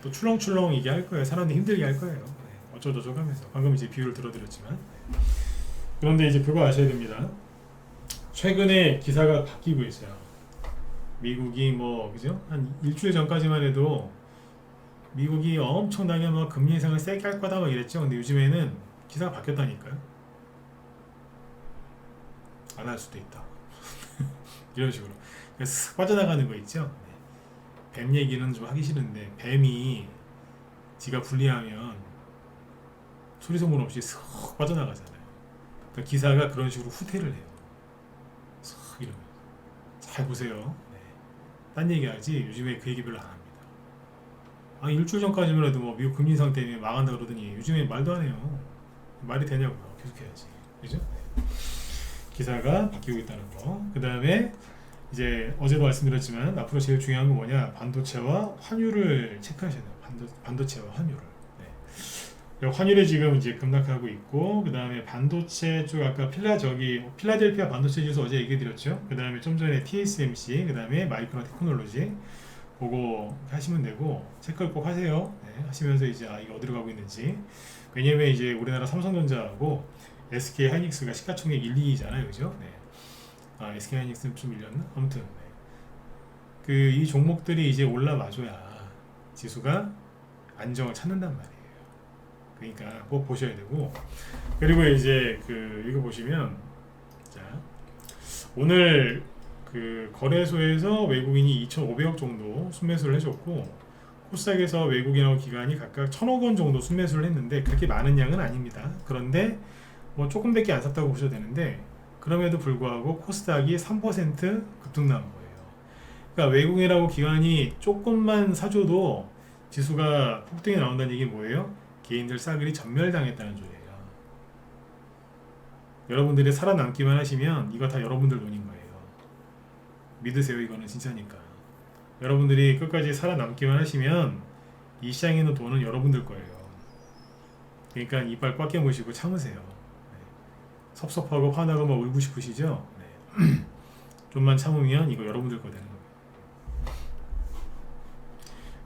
A: 또 출렁출렁 얘기할 거예요. 사람들 힘들게 할 거예요. 어쩌고저쩌고 하면서 방금 이제 비유를 들어드렸지만 그런데 이제 그거 아셔야 됩니다. 최근에 기사가 바뀌고 있어요. 미국이 그죠? 한 일주일 전까지만 해도 미국이 엄청나게 금리 인상을 세게 할 거다 막 이랬죠. 근데 요즘에는 기사가 바뀌었다니까요. 안 할 수도 있다. 이런 식으로 그래서 빠져나가는 거 있죠. 뱀 얘기는 좀 하기 싫은데 뱀이 지가 분리하면 소리 소문 없이 쓱 빠져나가잖아요. 그러니까 기사가 그런 식으로 후퇴를 해요. 쓱 이러면 잘 보세요. 네. 딴 얘기하지 요즘에 그 얘기 별로 안 합니다. 아 일주일 전까지만 해도 뭐 미국 금리 인상 때문에 망한다 그러더니 요즘에 말도 안 해요. 말이 되냐고요. 계속해야지. 그죠? 네. 기사가 바뀌고 있다는 거. 그 다음에 이제 어제도 말씀드렸지만 앞으로 제일 중요한 건 뭐냐, 반도체와 환율을 체크하셔야 돼요. 반도체와 환율을. 네. 환율이 지금 이제 급락하고 있고, 그 다음에 반도체 쪽 아까 필라델피아 반도체 지수 어제 얘기 드렸죠. 그 다음에 좀 전에 TSMC, 그 다음에 마이크론 테크놀로지 그거 하시면 되고 체크를 꼭 하세요. 네. 하시면서 이제 이게 어디로 가고 있는지. 왜냐면 이제 우리나라 삼성전자하고 SK 하이닉스가 시가총액 1, 2위잖아요, 그죠? 네. SK 하이닉스는 좀 밀렸나? 아무튼 네. 그 이 종목들이 이제 올라와줘야 지수가 안정을 찾는단 말이에요. 그러니까 꼭 보셔야 되고, 그리고 이제 이거 보시면 자 오늘 그 거래소에서 외국인이 2,500억 정도 순매수를 해줬고, 코스닥에서 외국인하고 기관이 각각 1,000억 원 정도 순매수를 했는데 그렇게 많은 양은 아닙니다. 그런데 뭐 조금밖에 안 샀다고 보셔도 되는데, 그럼에도 불구하고 코스닥이 3% 급등 나온 거예요. 그러니까 외국인하고 기관이 조금만 사줘도 지수가 폭등이 나온다는 얘기 뭐예요? 개인들 싸그리 전멸당했다는 소리예요. 여러분들이 살아남기만 하시면 이거 다 여러분들 돈인 거예요. 믿으세요. 이거는 진짜니까. 여러분들이 끝까지 살아남기만 하시면 이 시장에 있는 돈은 여러분들 거예요. 그러니까 이빨 꽉 깨무시고 참으세요. 네. 섭섭하고 화나고 막 울고 싶으시죠? 네. 좀만 참으면 이거 여러분들 거 되는 거예요.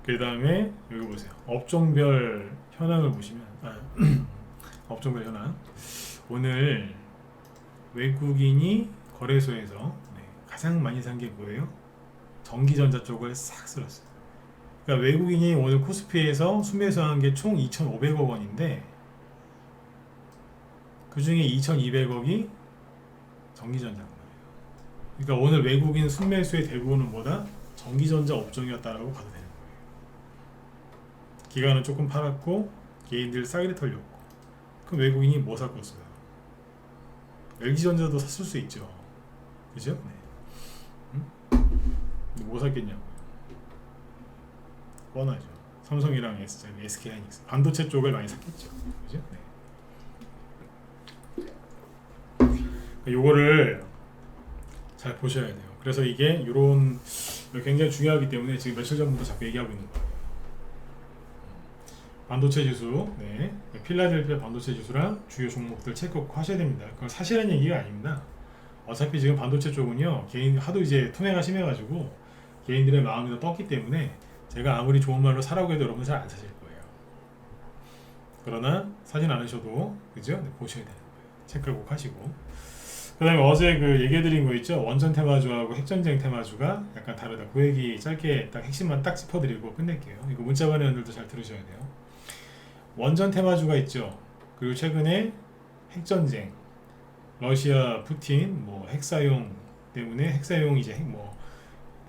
A: 그 다음에 여기 보세요. 업종별 현황을 보시면 업종별 현황. 오늘 외국인이 거래소에서 가장 많이 산 게 뭐예요? 전기전자 쪽을 싹 쓸었어요. 그러니까 외국인이 오늘 코스피에서 순매수한 게 총 2,500억 원인데 그 중에 2,200억이 전기전자인 거예요. 그러니까 오늘 외국인 순매수의 대부분은 뭐다? 전기전자 업종이었다라고 봐도 되는 거예요. 기관은 조금 팔았고 개인들 싸그리 털렸고. 그럼 외국인이 뭐 샀겠어요? LG전자도 샀을 수 있죠. 그죠? 네. 뭐 샀겠냐고. 뻔하죠. 삼성이랑 SK 하이닉스 반도체 쪽을 많이 샀겠죠. 그죠? 네. 요거를 잘 보셔야 돼요. 그래서 이게 요런 굉장히 중요하기 때문에 지금 며칠 전부터 자꾸 얘기하고 있는 거예요. 반도체 지수, 네. 필라델피아 반도체 지수랑 주요 종목들 체크 꼭 하셔야 됩니다. 그건 사실은 얘기가 아닙니다. 어차피 지금 반도체 쪽은요, 개인 하도 이제 투명화 심해가지고 개인들의 마음이 더 떴기 때문에 제가 아무리 좋은 말로 사라고 해도 여러분 잘 안 사실 거예요. 그러나 사진 않으셔도 그죠? 네, 보셔야 되는 거예요. 체크를 꼭 하시고. 그 다음에 어제 얘기해드린 거 있죠? 원전 테마주하고 핵전쟁 테마주가 약간 다르다. 그 얘기 짧게 딱 핵심만 딱 짚어드리고 끝낼게요. 이거 문자 관련들도 잘 들으셔야 돼요. 원전 테마주가 있죠. 그리고 최근에 핵전쟁, 러시아 푸틴 핵사용 때문에 핵사용 이제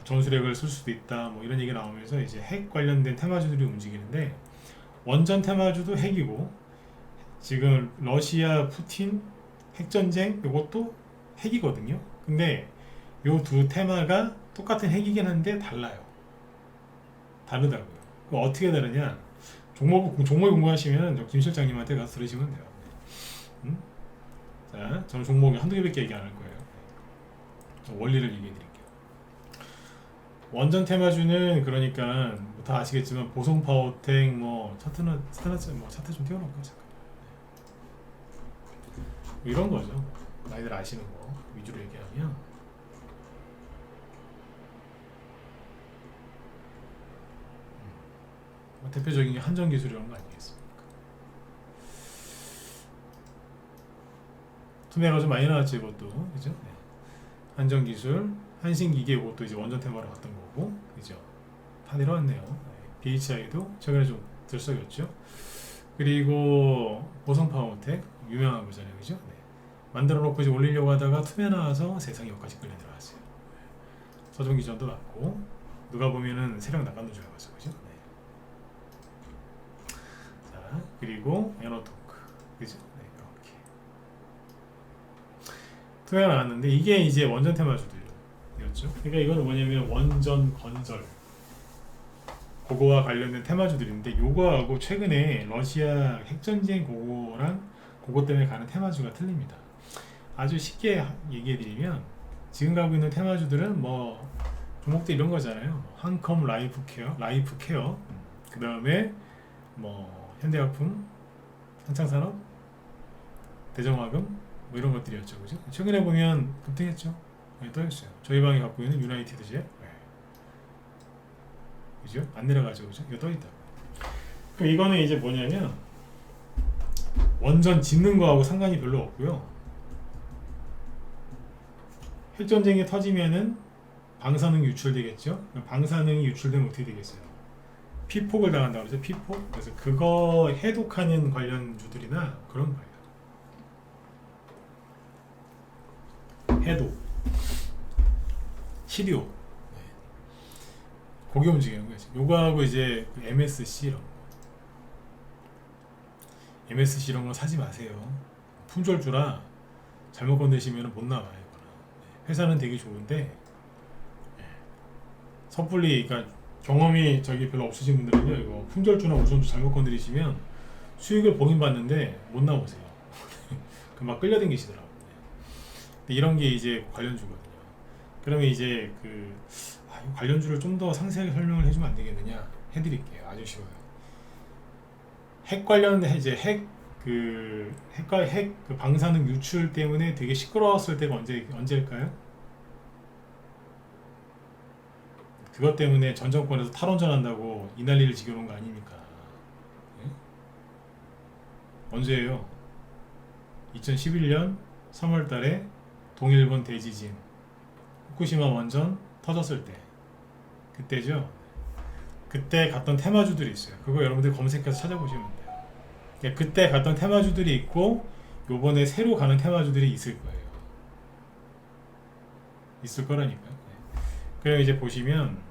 A: 전술핵을 쓸 수도 있다 이런 얘기 나오면서 이제 핵 관련된 테마주들이 움직이는데, 원전 테마주도 핵이고 지금 러시아 푸틴 핵전쟁 이것도 핵이거든요. 근데 요 두 테마가 똑같은 핵이긴 한데 다르다고요. 그럼 어떻게 다르냐? 종목이 궁금하시면 김 실장님한테 가서 들으시면 돼요. 자, 저는 종목이 한두 개밖에 얘기 안 할 거예요. 원리를 얘기해 드릴게요. 원전 테마주는 그러니까 다 아시겠지만 보성 파워텍 차트는 차트 좀 띄워놓을까 잠깐. 이런 거죠. 많이들 아시는 거 위주로 얘기하면 대표적인 게 한전기술 이런 거 아니겠습니까? 투매가 좀 많이 나왔지 이것도, 그죠? 네. 한전기술, 한신기계 이것도 이제 원전 테마로 갔던 거고, 그죠? 다 내려왔네요. 네. BHI도 최근에 좀 들썩였죠. 그리고 보성파워텍 유명한 거잖아요, 그죠? 네. 만들어 놓고 이제 올리려고 하다가 투매 나와서 세상이 여기까지 끌려 들어왔어요. 서종기전도 났고, 누가 보면은 세력 나가는 줄 알았어, 그죠? 네. 자, 그리고 에너토크, 그죠? 네, 이렇게 두 개가 나왔는데 이게 이제 원전 테마주들이었죠. 그러니까 이거는 뭐냐면 원전 건설 그거와 관련된 테마주들인데 요거하고 최근에 러시아 핵전쟁 그거 때문에 가는 테마주가 틀립니다. 아주 쉽게 얘기해드리면 지금 가고 있는 테마주들은 뭐 종목들 이런 거잖아요. 한컴 라이프 케어, 그 다음에 뭐 현대약품, 한창산업, 대정화금 뭐 이런 것들이었죠, 그죠? 최근에 보면 급등했죠. 네, 떠있어요. 저희 방이 갖고 있는 유나이티드제, 네. 그죠? 안 내려가죠, 그죠? 이거 떠있다. 그럼 이거는 이제 뭐냐면 원전 짓는 거하고 상관이 별로 없고요. 핵전쟁이 터지면은 방사능 유출되겠죠. 방사능이 유출되면 어떻게 되겠어요? 피폭을 당한다고 그러죠. 피폭. 그래서 그거 해독하는 관련주들이나 그런 거예요. 해독, 치료, 네. 고기 움직이는 거죠. 요거하고 이제 MSC 이런 거. MSC 이런 거 사지 마세요. 품절주라 잘못 건드시면 못 나와요. 회사는 되게 좋은데 섣불리, 그러니까 경험이 저기 별로 없으신 분들은요, 이거 품절주나 우선주 잘못 건드리시면 수익을 보긴 봤는데 못 나오세요. 그 막 끌려다니시더라고요. 이런 게 이제 관련주거든요. 그러면 이제 관련주를 좀 더 상세하게 설명을 해주면 안 되겠느냐? 해드릴게요. 아주 쉬워요. 핵 관련 이제 그 방사능 유출 때문에 되게 시끄러웠을 때가 언제일까요? 그것 때문에 전 정권에서 탈원전한다고 이 난리를 지겨놓은 거 아닙니까? 예? 언제예요? 2011년 3월 달에 동일본 대지진, 후쿠시마 원전 터졌을 때, 그때죠. 그때 갔던 테마주들이 있어요. 그거 여러분들 검색해서 찾아보시면 돼요. 그러니까 그때 갔던 테마주들이 있고 요번에 새로 가는 테마주들이 있을 거예요. 있을 거라니까요. 그럼 이제 보시면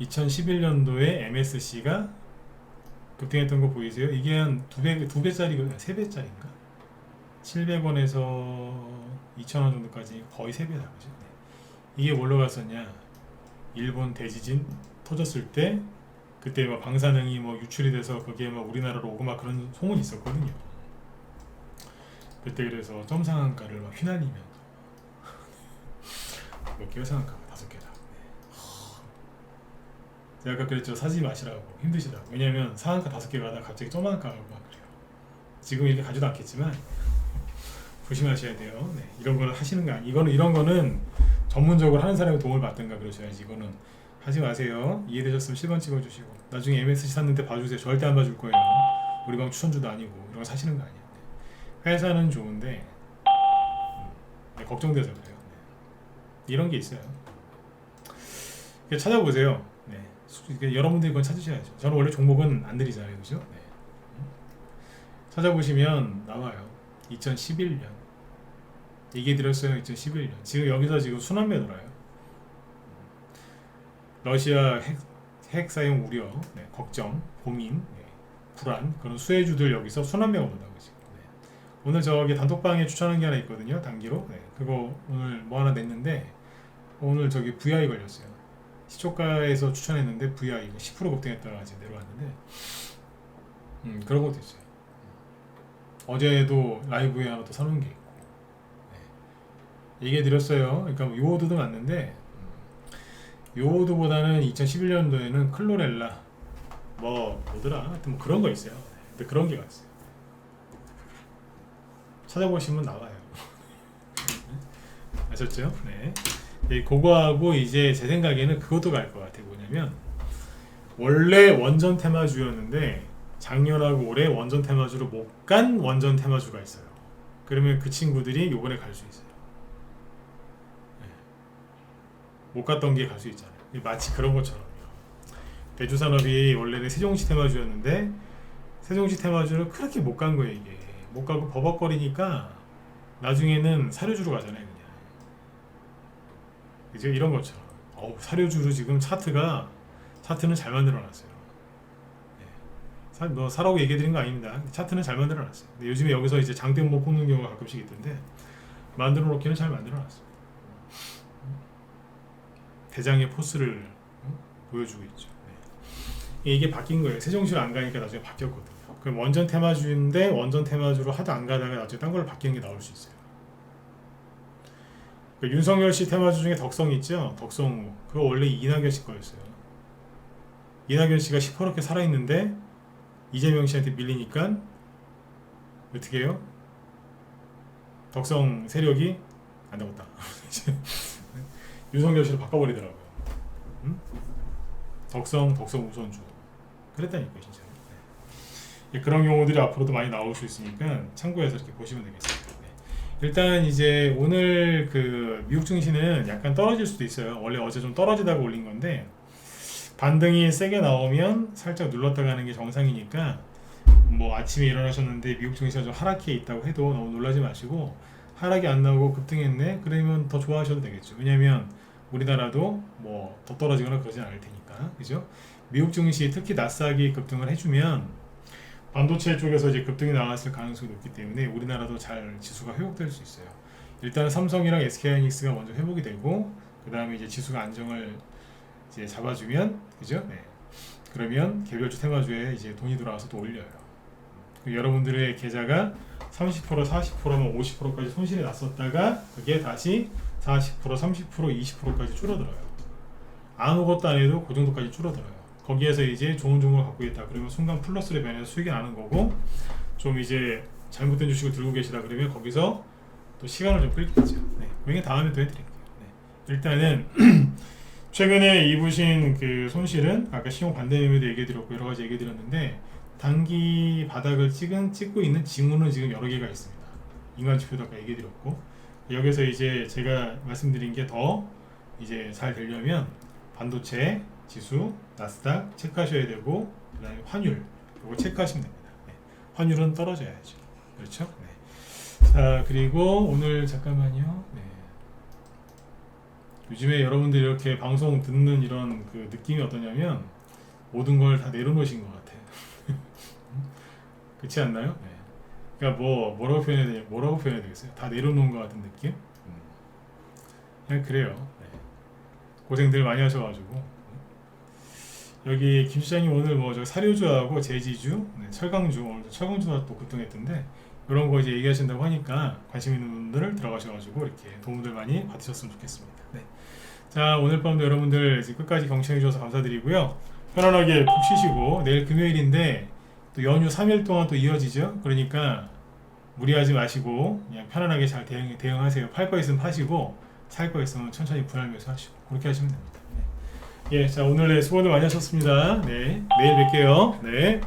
A: 2011년도에 MSC가 급등했던 거 보이세요? 이게 한 2배짜리거든요. 3배짜리인가? 700원에서 2,000원 정도까지 거의 3배다. 그죠? 이게 뭘로 갔었냐? 일본 대지진 터졌을 때 그때 막 방사능이 뭐 유출이 돼서 거기에 막 우리나라로 오고 막 그런 소문이 있었거든요. 그때 그래서 점상한가를 막 휘날리면서 몇 개가 상한가? 5개다. 제가 아까 그랬죠. 사지 마시라고. 힘드시다고. 왜냐면 상한가 5개 가다가 갑자기 점상한가 가고 막 그래요. 지금 이렇게 가지도 않겠지만 조심하셔야 돼요. 네. 이런 거는 하시는 거 아니. 이런 거는 전문적으로 하는 사람의 도움을 받든가 그러셔야지. 이거는 하지 마세요. 이해되셨으면 10번 찍어주시고 나중에 MSC 샀는데 봐주세요. 절대 안 봐줄 거예요. 우리 방 추천주도 아니고 이런 거 사시는 거 아니에요. 네. 회사는 좋은데 네, 걱정돼서 그래요. 네. 이런 게 있어요. 찾아보세요. 네. 여러분들이 그건 찾으셔야죠. 저는 원래 종목은 안 드리잖아요. 그죠? 네. 찾아보시면 나와요. 2011년 얘기 드렸어요. 2011년 지금 여기서 지금 순환매 돌아요. 러시아 핵 사용 우려, 네, 걱정, 고민, 네, 불안 그런 수혜주들 여기서 순환매가 온다고 지금. 네. 오늘 저기 단톡방에 추천한 게 하나 있거든요. 단기로. 네. 그거 오늘 뭐 하나 냈는데 오늘 저기 VI 걸렸어요. 시초가에서 추천했는데 VI 10% 급등했다가 지금 내려왔는데 그런 것도 있어요. 어제도 라이브에 하나 또 사놓은 게 있고. 네. 얘기해 드렸어요. 그러니까 요오드도 맞는데 요오드보다는 2011년도에는 클로렐라 뭐더라 하여튼 뭐 그런 거 있어요. 근데 그런 게 왔어요. 찾아보시면 나와요. 아셨죠? 네. 그거하고 이제 제 생각에는 그것도 갈 것 같아요. 뭐냐면 원래 원전 테마주였는데 작년하고 올해 원전 테마주로 못 간 원전 테마주가 있어요. 그러면 그 친구들이 요번에 갈 수 있어요. 네. 못 갔던 게 갈 수 있잖아요. 마치 그런 것처럼요. 대주산업이 원래는 세종시 테마주였는데 세종시 테마주를 그렇게 못 간 거예요. 이게 못 가고 버벅거리니까 나중에는 사료주로 가잖아요. 그냥. 그죠? 이런 것처럼 사료주로 지금 차트는 잘 만들어놨어요. 뭐 사라고 얘기해드린 거 아닙니다. 차트는 잘 만들어놨어요. 근데 요즘에 여기서 이제 장대모 뽑는 경우가 가끔씩 있던데 만들어 놓기는 잘 만들어놨어요. 대장의 포스를 보여주고 있죠. 이게 바뀐 거예요. 세종시로 안 가니까 나중에 바뀌었거든요. 그럼 원전 테마주인데 원전 테마주로 하도 안 가다가 나중에 딴 걸로 바뀌는 게 나올 수 있어요. 그 윤석열 씨 테마주 중에 덕성 있죠? 덕성우. 그거 원래 이낙연 씨 거였어요. 이낙연 씨가 시퍼렇게 살아있는데 이재명 씨한테 밀리니까 어떻게 해요? 덕성 세력이 안 되겠다. 윤석열 씨를 바꿔버리더라고요. 덕성 우선주. 그랬다니까 진짜. 그런 경우들이 앞으로도 많이 나올 수 있으니까 참고해서 이렇게 보시면 되겠습니다. 일단 이제 오늘 그 미국 증시는 약간 떨어질 수도 있어요. 원래 어제 좀 떨어지다가 올린 건데 반등이 세게 나오면 살짝 눌렀다 가는 게 정상이니까 뭐 아침에 일어나셨는데 미국 증시가 좀 하락해 있다고 해도 너무 놀라지 마시고 하락이 안 나오고 급등했네? 그러면 더 좋아하셔도 되겠죠. 왜냐면 우리나라도 뭐 더 떨어지거나 그러진 않을 테니까. 그죠? 미국 증시 특히 나스닥이 급등을 해주면 반도체 쪽에서 이제 급등이 나왔을 가능성이 높기 때문에 우리나라도 잘 지수가 회복될 수 있어요. 일단 삼성이랑 SK하이닉스가 먼저 회복이 되고 그 다음에 이제 지수가 안정을 이제 잡아주면 그죠? 네. 그러면 개별주 테마주에 이제 돈이 들어와서 또 올려요. 여러분들의 계좌가 30% 40%면 50%까지 손실이 났었다가 그게 다시 40% 30% 20%까지 줄어들어요. 아무것도 안 해도 그 정도까지 줄어들어요. 거기에서 이제 좋은 종목을 갖고 있다 그러면 순간 플러스로 변해서 수익이 나는 거고 좀 이제 잘못된 주식을 들고 계시다 그러면 거기서 또 시간을 좀 끌겠죠. 네. 그게 다음에 또 해드릴게요. 네. 일단은 최근에 입으신 그 손실은 아까 신용 반대 매매도 얘기해드렸고 여러 가지 얘기해드렸는데 단기 바닥을 찍고 있는 징후는 지금 여러 개가 있습니다. 인간지표도 아까 얘기해드렸고 여기서 이제 제가 말씀드린 게 더 이제 잘 되려면 반도체, 지수, 나스닥 체크하셔야 되고 그 다음에 환율 이거 체크하시면 됩니다. 네. 환율은 떨어져야죠. 그렇죠? 네. 자 그리고 오늘 잠깐만요. 네. 요즘에 여러분들이 이렇게 방송 듣는 이런 그 느낌이 어떠냐면 모든 걸 다 내려놓으신 것 같아요. 그렇지 않나요? 네. 그러니까 뭐라고 표현해야 되겠어요? 다 내려놓은 것 같은 느낌? 그냥 그래요. 네. 고생들 많이 하셔가지고 여기 김 시장님 오늘 뭐 저 사료주하고 제지주, 네, 철강주 오늘 철강주가 또 급등했던데 이런 거 이제 얘기하신다고 하니까 관심 있는 분들 들어가셔가지고 이렇게 도움들 많이 받으셨으면 좋겠습니다. 네. 자 오늘 밤도 여러분들 이제 끝까지 경청해 주셔서 감사드리고요. 편안하게 푹 쉬시고 내일 금요일인데 또 연휴 3일 동안 또 이어지죠. 그러니까 무리하지 마시고 그냥 편안하게 잘 대응하세요. 팔 거 있으면 파시고 살 거 있으면 천천히 분할 매수하시고 그렇게 하시면 됩니다. 네. 예, 자 오늘 수고들 많이 하셨습니다. 네, 내일 뵐게요. 네.